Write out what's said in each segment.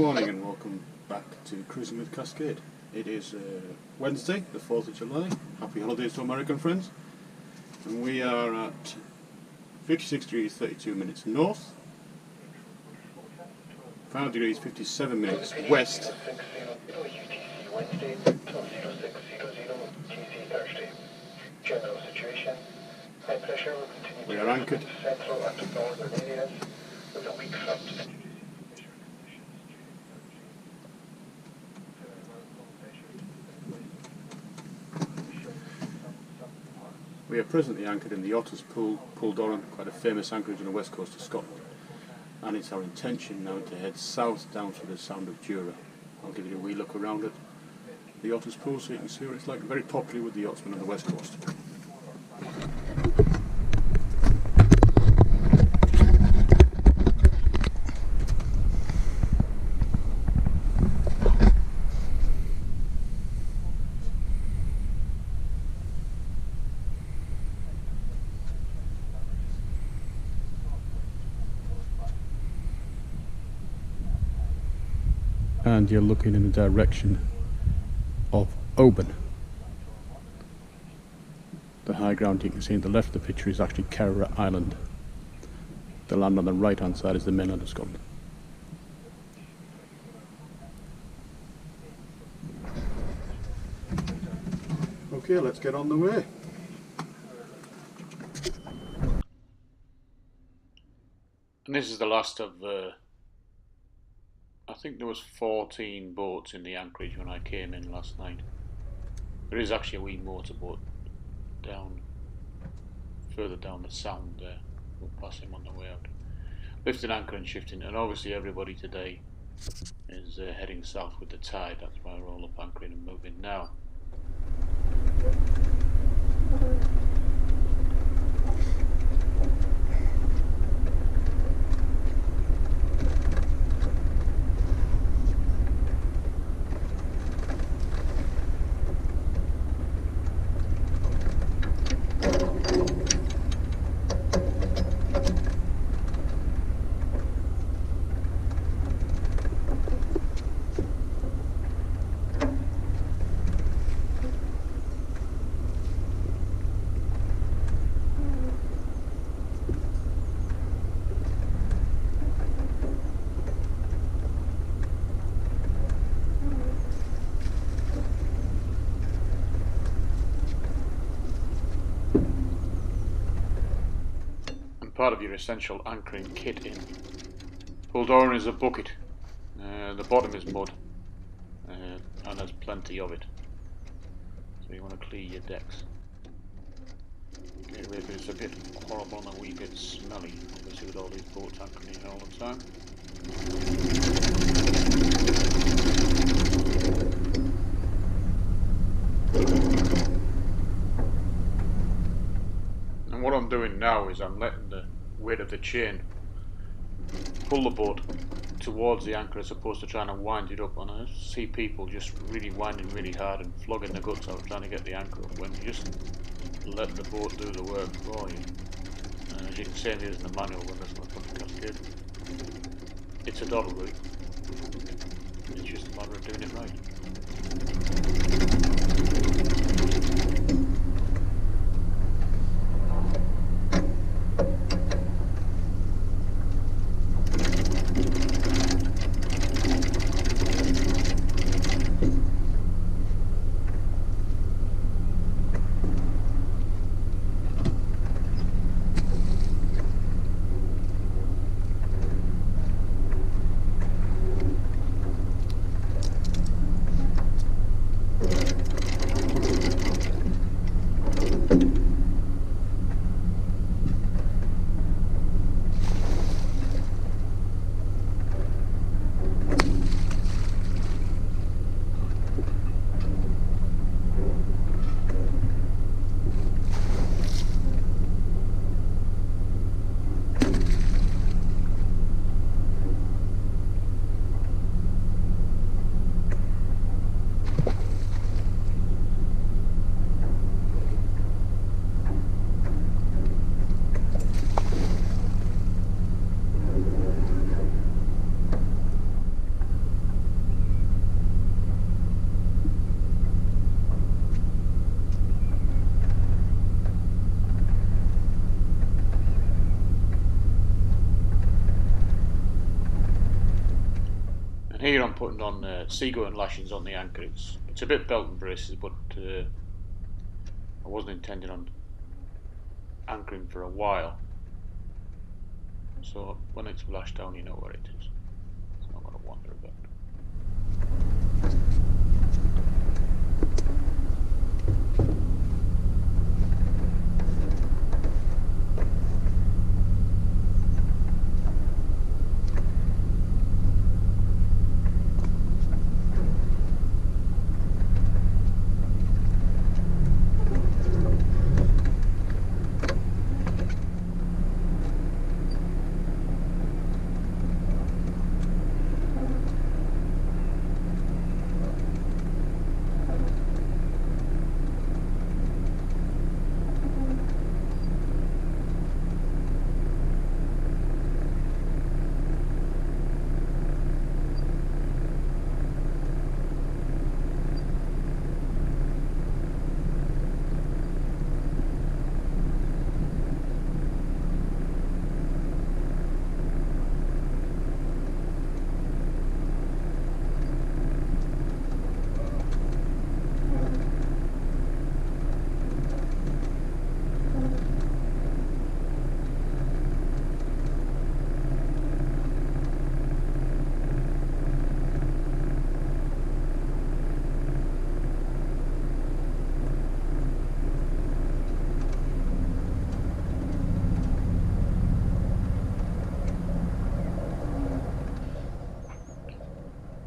morning and welcome back to Cruising with Cascade. It is Wednesday, the 4th of July. Happy holidays to American friends. And we are at 56 degrees 32 minutes north, 5 degrees 57 minutes west, we are anchored We are presently anchored in the Otter's Pool, Lorne, quite a famous anchorage on the west coast of Scotland. And it's our intention now to head south down through the Sound of Gigha. I'll give you a wee look around at the Otter's Pool so you can see what it's like. Very popular with the yachtsmen on the west coast. And you're looking in the direction of Oban. The high ground you can see on the left of the picture is actually Kerra Island. The land on the right hand side is the mainland of Scotland. Okay, let's get on the way. And this is the last of I think there was 14 boats in the anchorage when I came in last night. There is actually a wee motorboat down further down the sound there. We'll pass him on the way out. Lifting anchor and shifting, and obviously everybody today is heading south with the tide. That's why we're all up anchoring and moving now. Part of your essential anchoring kit in Lorne is a bucket. The bottom is mud and there's plenty of it, so you want to clear your decks. Okay, maybe it's a bit horrible and a wee bit smelly, obviously with all these boats anchoring in all the time. And what I'm doing now is I'm letting the weight of the chain pull the boat towards the anchor as opposed to trying to wind it up. And I see people just really winding really hard and flogging the guts out trying to get the anchor up when you just let the boat do the work for you. As you can see, here's the manual when this one comes to Cascade. It's a doddle route. It's just a matter of doing it right. on putting on seagoing lashings on the anchor. It's a bit belt and braces, but I wasn't intending on anchoring for a while. So when it's lashed down, you know where it is. It's not going to wander about.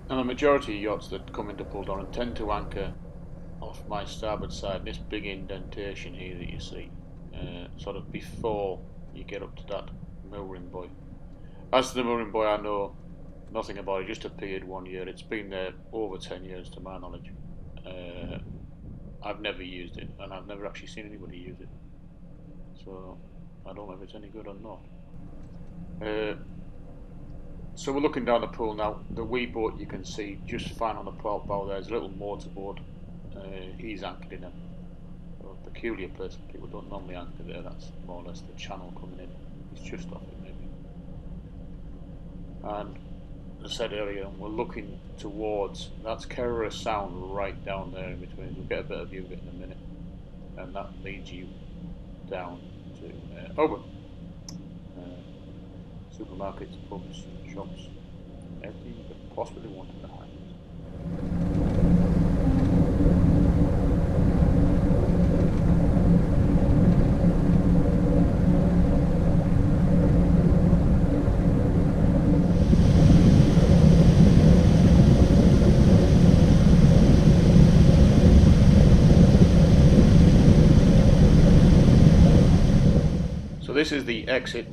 And the majority of yachts that come into pull down tend to anchor off my starboard side, this big indentation here that you see, sort of before you get up to that mooring buoy. As to the mooring buoy, I know nothing about it, just appeared one year. It's been there over 10 years to my knowledge. I've never used it, and I've never actually seen anybody use it. So I don't know if it's any good or not. So we're looking down the pool now. The wee boat you can see just fine on the port bow. There's a little motorboat. He's anchored in a peculiar place. People don't normally anchor there. That's more or less the channel coming in. It's just off it maybe. And as I said earlier, we're looking towards, that's Kerrera Sound right down there in between. We'll get a better view of it in a minute. And that leads you down to Oban. Supermarkets, pubs, shops, everything you could possibly want in the Highlands. So this is the exit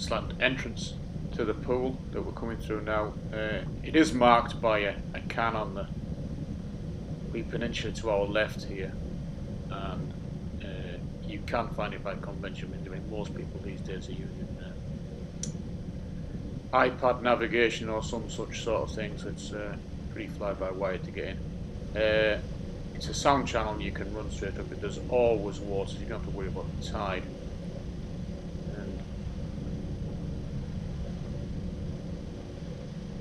/ entrance to the pool that we're coming through now. It is marked by a can on the wee peninsula to our left here, and you can find it by convention. I mean, most people these days are using iPad navigation or some such sort of thing, so it's pretty fly-by-wire to get in. It's a sound channel you can run straight up. There's always water, so you don't have to worry about the tide.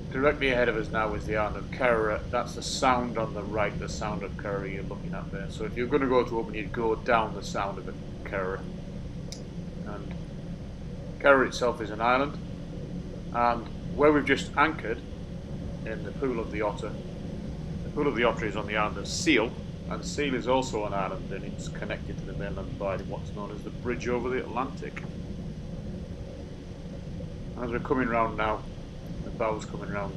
Directly ahead of us now is the island of Kerrera. That's the sound on the right, the sound of Kerrera you're looking at there. So if you're going to go to Oban, you'd go down the sound of Kerrera. And Kerrera itself is an island. And where we've just anchored, in the Pool of the Otter is on the island of Seal. And Seal is also an island, and it's connected to the mainland by what's known as the bridge over the Atlantic. As we're coming round now, the bow's coming round.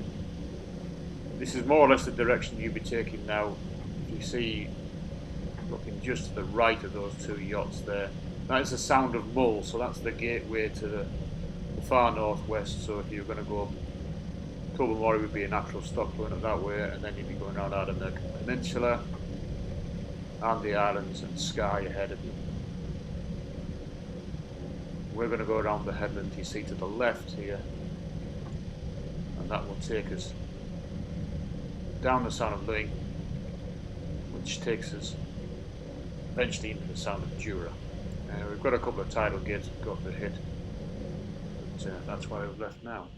This is more or less the direction you'll be taking now. You see, looking just to the right of those two yachts there, that is the Sound of Mull, so that's the gateway to the far northwest. So if you're going to go, Kilmore would be a natural stop going up that way, and then you'd be going around Ardnamurchan Peninsula and the islands and Skye ahead of you. We're going to go around the headland you see to the left here, and that will take us down the Sound of Lewing, which takes us eventually into the Sound of Jura. We've got a couple of tidal gates we've got to hit, but that's where we've left now.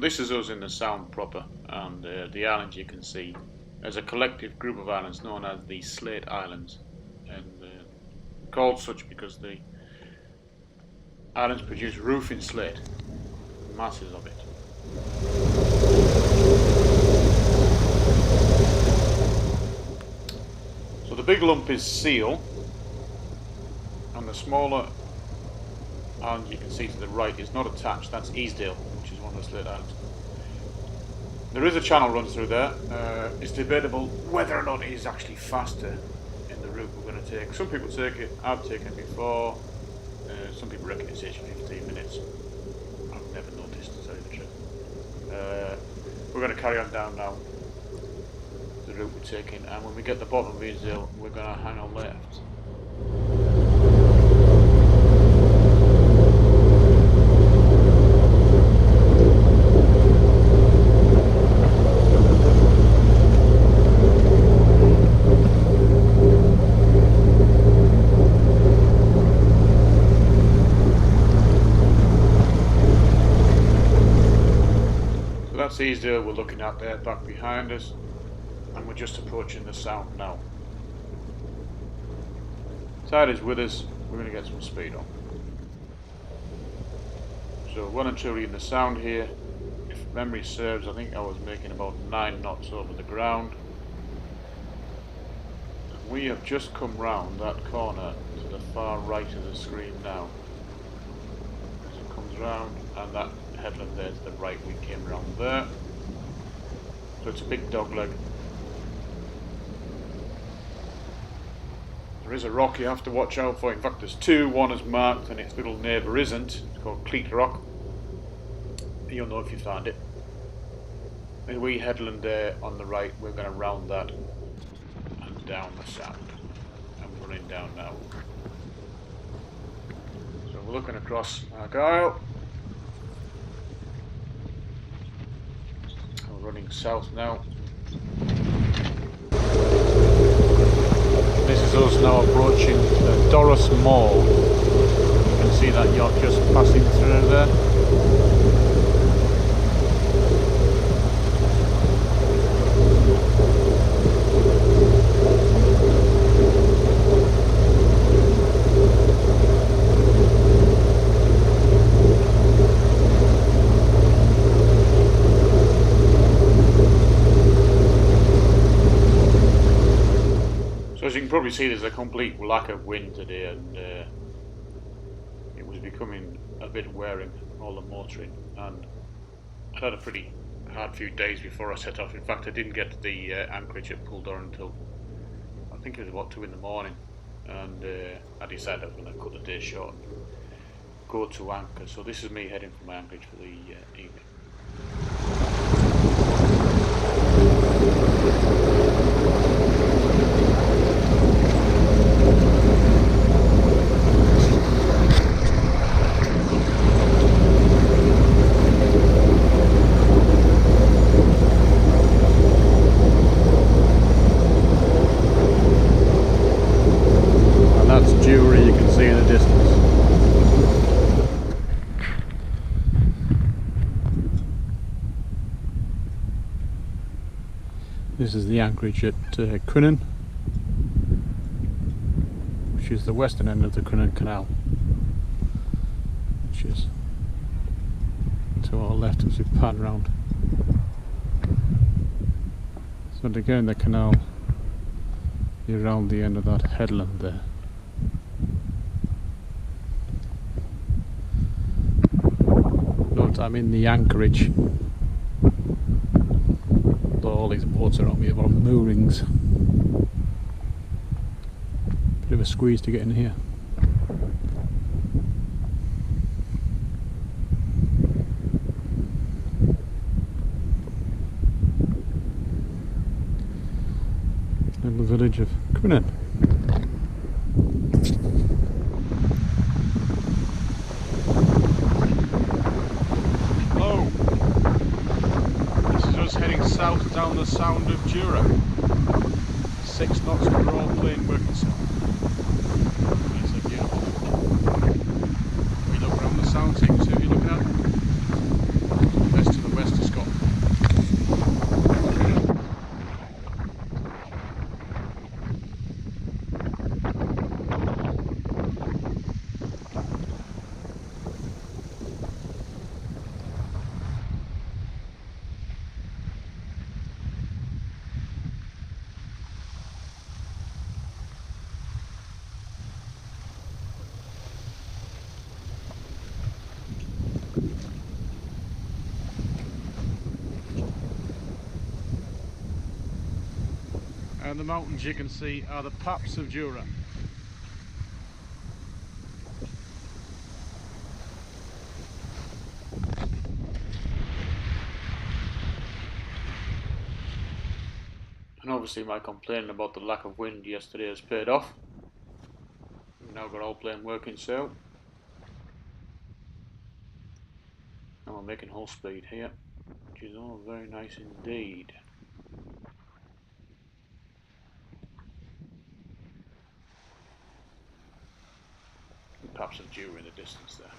this is us in the Sound proper, and the islands you can see. There's a collective group of islands known as the Slate Islands, and called such because the islands produce roofing slate, masses of it. So the big lump is seal, and the smaller island you can see to the right is not attached. That's Easdale, which is one of the Slate Islands. There is a channel runs through there. It's debatable whether or not it is actually faster in the route we're going to take. Some people take it. I've taken it before. Some people reckon it's 15 minutes. I've never noticed, to tell you the truth. We're going to carry on down now the route we're taking, and when we get to the bottom of Easdale, we're going to hang on left. That's Easdale we're looking at there back behind us, and we're just approaching the Sound now. Tide is with us, we're going to get some speed on. So well and truly in the Sound here. If memory serves, I think I was making about 9 knots over the ground. And we have just come round that corner to the far right of the screen now. As it comes round, and that headland there to the right, we came around there. So it's a big dogleg. There is a rock you have to watch out for. In fact, there's two. One is marked and its little neighbour isn't. It's called Cleat Rock. You'll know if you find it. The wee headland there on the right, we're going to round that and down the Sound. And we're running down now. So we're looking across Argyle. Running south now. This is us now approaching Doris Mall. You can see that yacht just passing through there. You can probably see there's a complete lack of wind today, and it was becoming a bit wearing, all the motoring, and I had a pretty hard few days before I set off. In fact, I didn't get to the anchorage at Puldor until I think it was about 2 in the morning, and I decided I was going to cut the day short and go to anchor. So this is me heading for my anchorage for the evening. This is the anchorage at Crinan, which is the western end of the Crinan Canal, which is to our left as we pan round. So to get in the canal, you're round the end of that headland there. Note I'm in the anchorage. All these boats are on me, a lot of moorings. Bit of a squeeze to get in here. Little village of Crinan. Hello. This is us heading south down the Sound of Gigha. 6 knots to raw plain working south. It's a beautiful. We look around the Sound so you can see what you're looking at. West to the west And the mountains you can see are the Paps of Jura. And obviously my complaining about the lack of wind yesterday has paid off. We've now got all plane working sail. And we're making hull speed here, which is all very nice indeed. The Paps of Jura in the distance there.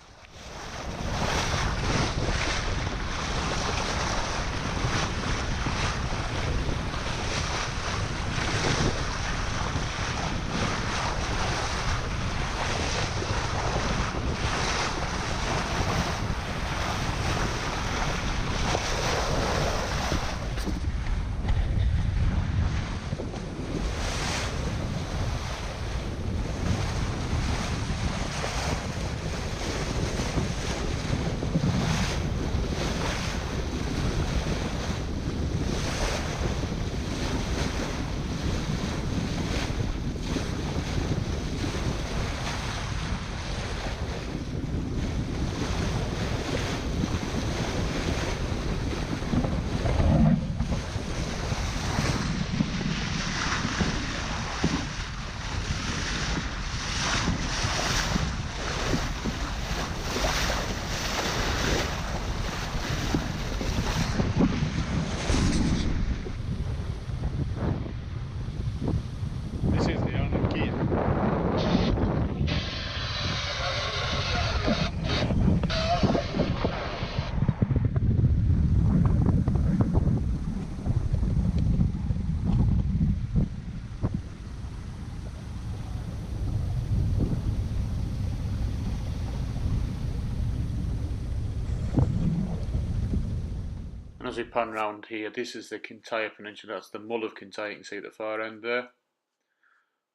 And as we pan round here, this is the Kintyre Peninsula, that's the Mull of Kintyre, you can see at the far end there.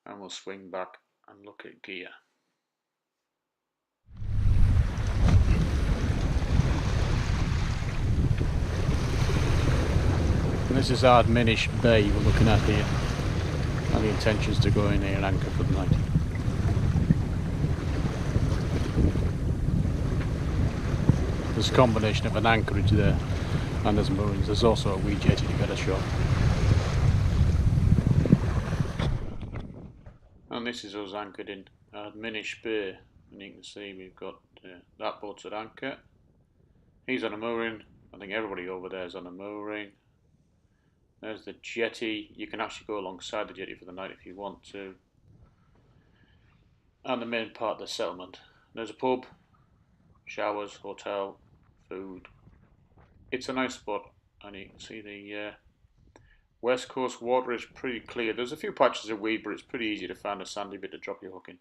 And we'll swing back and look at Gigha. And this is Ardminish Bay we're looking at here. And the intention is to go in here and anchor for the night. There's a combination of an anchorage there and there's moorings. There's also a wee jetty to get ashore. And this is us anchored in Ardminish Bay, and you can see we've got that boat's at anchor. He's on a mooring. I think everybody over there is on a mooring. There's the jetty. You can actually go alongside the jetty for the night if you want to. And the main part of the settlement. There's a pub, showers, hotel, food. It's a nice spot, and you can see the west coast water is pretty clear. There's a few patches of weed, but it's pretty easy to find a sandy bit to drop your hook in.